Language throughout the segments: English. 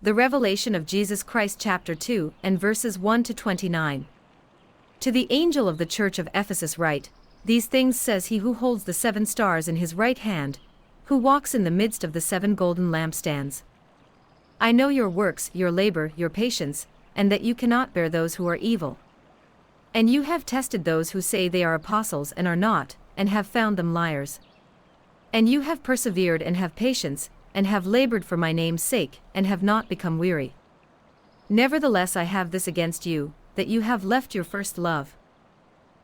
The revelation of Jesus Christ chapter 2 and verses 1 to 29. To the angel of the church of Ephesus write, these things says he who holds the 7 stars in his right hand, who walks in the midst of the 7 golden lampstands. I know your works, your labor, your patience, and that you cannot bear those who are evil. And you have tested those who say they are apostles and are not, and have found them liars. And you have persevered and have patience, and have labored for my name's sake, and have not become weary. Nevertheless I have this against you, that you have left your first love.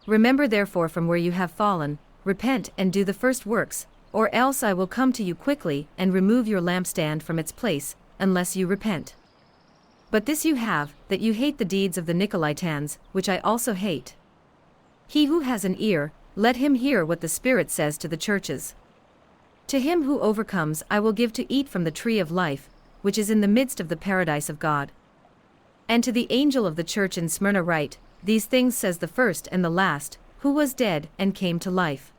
Remember therefore from where you have fallen, repent and do the first works, or else I will come to you quickly and remove your lampstand from its place, unless you repent. But this you have, that you hate the deeds of the Nicolaitans, which I also hate. He who has an ear, let him hear what the Spirit says to the churches. To him who overcomes I will give to eat from the tree of life, which is in the midst of the paradise of God. And to the angel of the church in Smyrna write, these things says the first and the last, who was dead and came to life.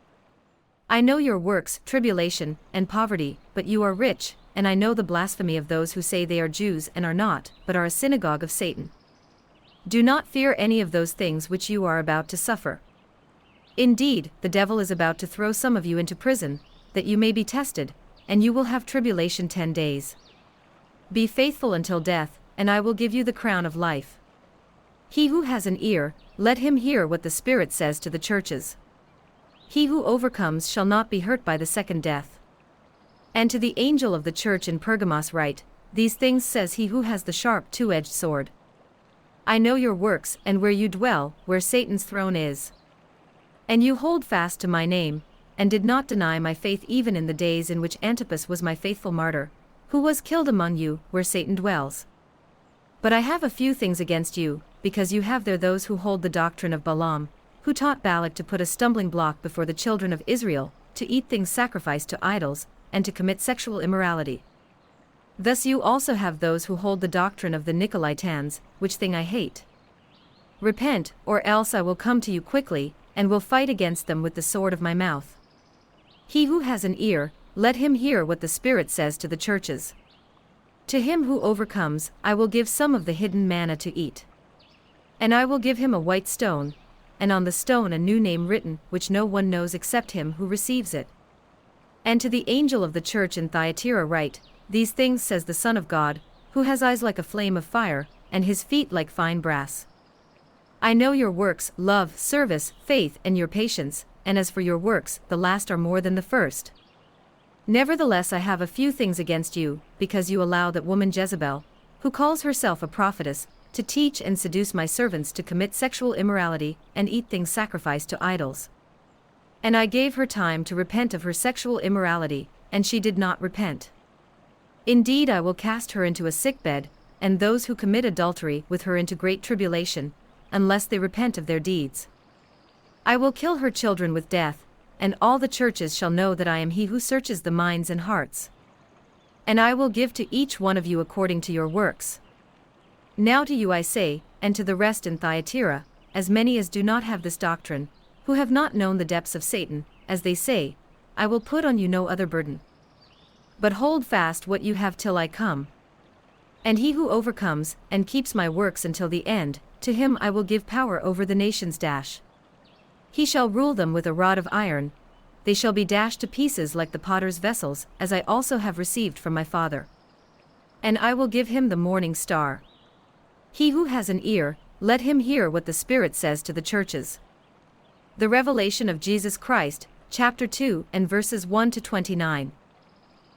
I know your works, tribulation, and poverty, but you are rich, and I know the blasphemy of those who say they are Jews and are not, but are a synagogue of Satan. Do not fear any of those things which you are about to suffer. Indeed, the devil is about to throw some of you into prison, that you may be tested, and you will have tribulation 10 days. Be faithful until death, and I will give you the crown of life. He who has an ear, let him hear what the Spirit says to the churches. He who overcomes shall not be hurt by the second death. And to the angel of the church in Pergamos write, these things says he who has the sharp 2-edged sword. I know your works and where you dwell, where Satan's throne is. And you hold fast to my name, and did not deny my faith even in the days in which Antipas was my faithful martyr, who was killed among you, where Satan dwells. But I have a few things against you, because you have there those who hold the doctrine of Balaam, who taught Balak to put a stumbling block before the children of Israel, to eat things sacrificed to idols, and to commit sexual immorality. Thus you also have those who hold the doctrine of the Nicolaitans, which thing I hate. Repent, or else I will come to you quickly, and will fight against them with the sword of my mouth. He who has an ear, let him hear what the Spirit says to the churches. To him who overcomes, I will give some of the hidden manna to eat. And I will give him a white stone, and on the stone a new name written, which no one knows except him who receives it. And to the angel of the church in Thyatira write, these things says the Son of God, who has eyes like a flame of fire, and his feet like fine brass. I know your works, love, service, faith, and your patience, and as for your works, the last are more than the first. Nevertheless I have a few things against you, because you allow that woman Jezebel, who calls herself a prophetess, to teach and seduce my servants to commit sexual immorality and eat things sacrificed to idols. And I gave her time to repent of her sexual immorality, and she did not repent. Indeed I will cast her into a sickbed, and those who commit adultery with her into great tribulation, unless they repent of their deeds. I will kill her children with death, and all the churches shall know that I am he who searches the minds and hearts. And I will give to each one of you according to your works. Now to you I say, and to the rest in Thyatira, as many as do not have this doctrine, who have not known the depths of Satan, as they say, I will put on you no other burden. But hold fast what you have till I come. And he who overcomes, and keeps my works until the end, to him I will give power over the nations. He shall rule them with a rod of iron, they shall be dashed to pieces like the potter's vessels, as I also have received from my Father. And I will give him the morning star. He who has an ear, let him hear what the Spirit says to the churches. The revelation of Jesus Christ, chapter 2 and verses 1 to 29.